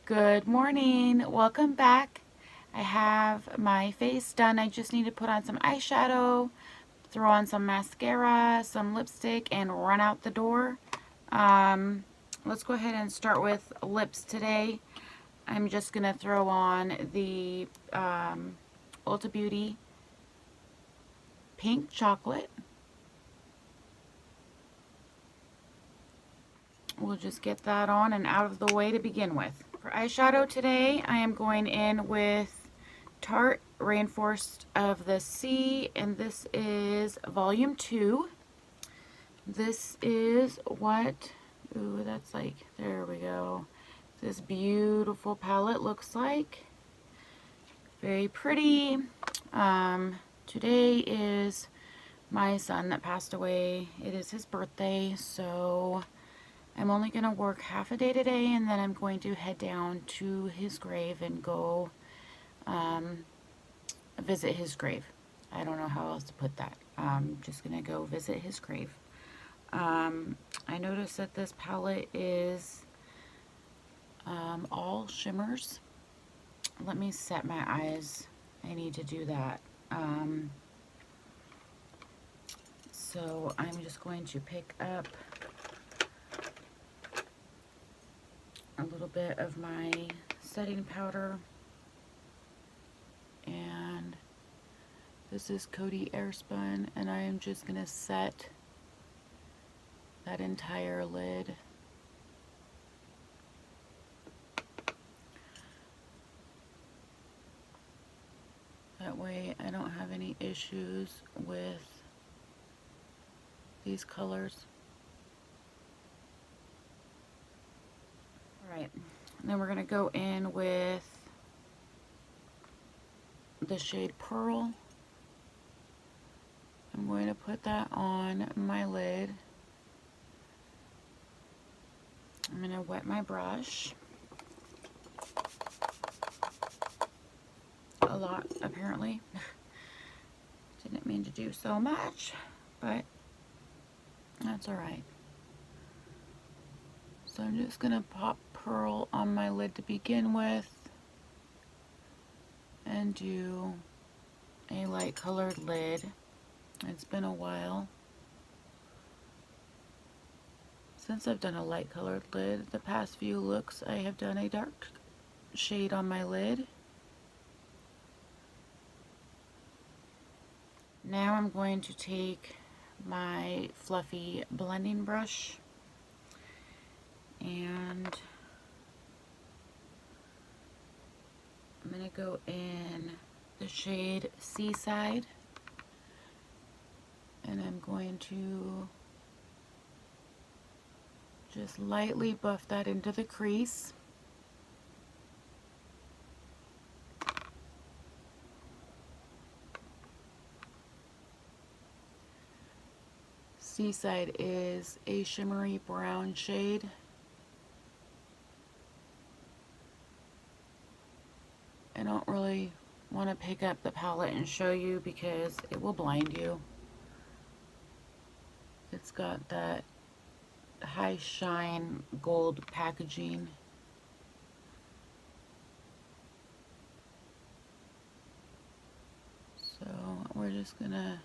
Good morning. Welcome back. I have my face done. I just need to put on some eyeshadow, throw on some mascara, some lipstick, and run out the door. Let's go ahead and start with lips today. I'm just going to throw on the Ulta Beauty Pink Chocolate. We'll just get that on and out of the way to begin with. For eyeshadow today, I am going in with Tarte Rainforest of the Sea, and this is volume 2. This is what, ooh, that's like, there we go. This beautiful palette looks like. Very pretty. Today is my son that passed away. It is his birthday, so I'm only going to work half a day today, and then I'm going to head down to his grave and go visit his grave. I don't know how else to put that. I'm just going to go visit his grave. I noticed that this palette is all shimmers. Let me set my eyes. I need to do that. So I'm just going to pick up a little bit of my setting powder, and this is Coty Airspun, and I am just going to set that entire lid. That way I don't have any issues with these colors. Alright, then we're going to go in with the shade Pearl. I'm going to put that on my lid. I'm going to wet my brush. A lot, apparently. Didn't mean to do so much, but that's alright. So I'm just going to pop Pearl on my lid to begin with and do a light colored lid. It's been a while since I've done a light colored lid. The past few looks I have done a dark shade on my lid. Now I'm going to take my fluffy blending brush and I'm going to go in the shade Seaside, and I'm going to just lightly buff that into the crease. Seaside is a shimmery brown shade. I don't really want to pick up the palette and show you because it will blind you. It's got that high shine gold packaging. So we're just gonna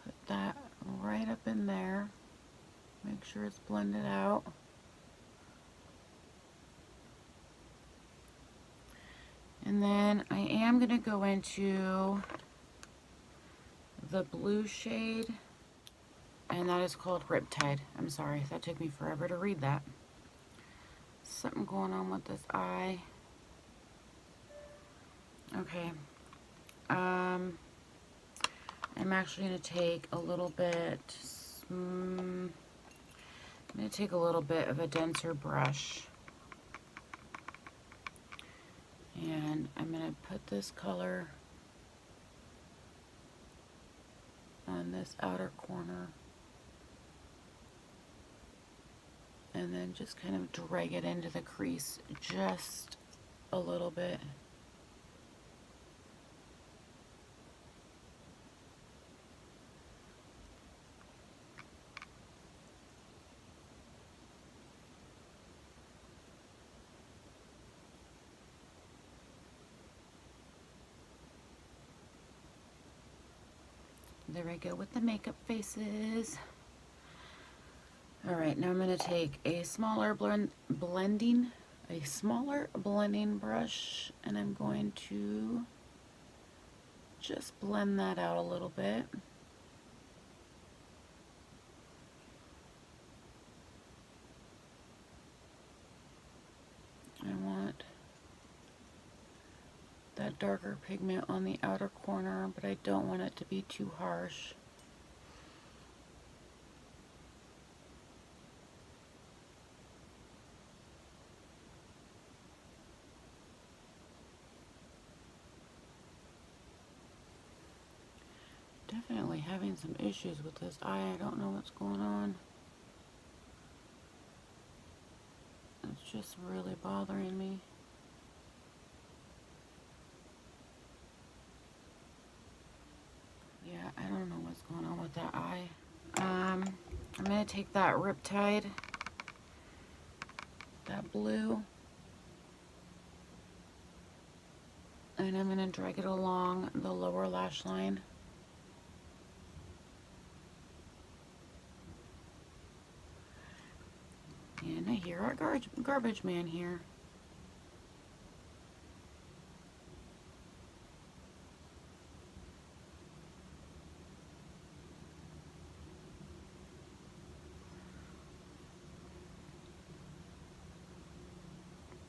put that right up in there. Make sure it's blended out. And then I am going to go into the blue shade, and that is called Riptide. I'm sorry, that took me forever to read that. Something going on with this eye. Okay. I'm actually going to take a little bit, I'm going to take a little bit of a denser brush. And I'm going to put this color on this outer corner. And then just kind of drag it into the crease just a little bit. There we go with the makeup faces. All right, now I'm going to take a smaller blending brush, and I'm going to just blend that out a little bit. I want that darker pigment on the outer corner, but I don't want it to be too harsh. Definitely having some issues with this eye. I don't know what's going on. It's just really bothering me. Yeah, I don't know what's going on with that eye. I'm going to take that Riptide, that blue, and I'm going to drag it along the lower lash line. And I hear our garbage man here.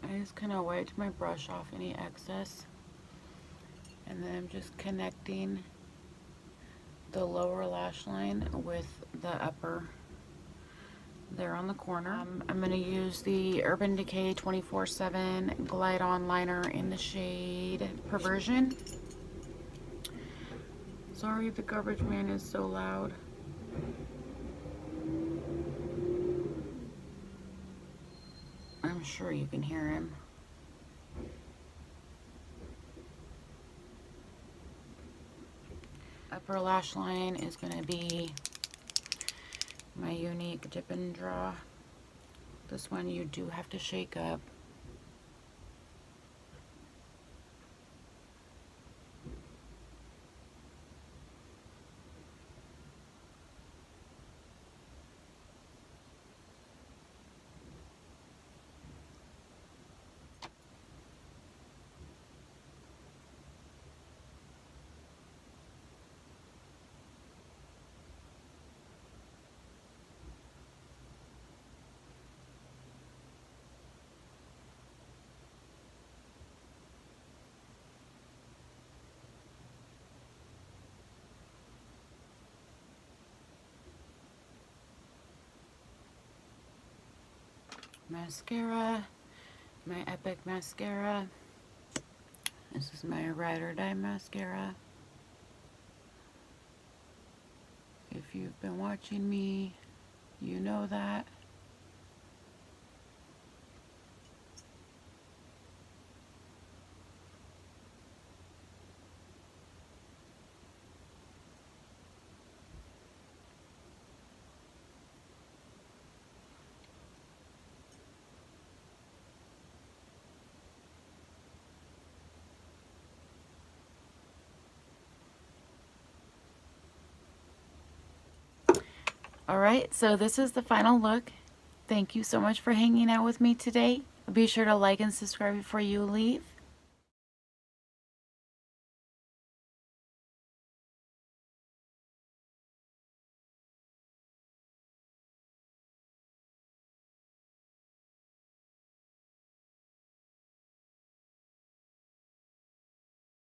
I just kind of wiped my brush off any excess, and then I'm just connecting the lower lash line with the upper there on the corner. I'm going to use the Urban Decay 24/7 Glide On Liner in the shade Perversion. Sorry the garbage man is so loud. I'm sure you can hear him. Upper lash line is going to be my Younique Dip and Draw. This one you do have to shake up. Mascara, my Epic mascara. This is my Ride or Die mascara. If you've been watching me, you know that. Alright, so this is the final look. Thank you so much for hanging out with me today. Be sure to like and subscribe before you leave.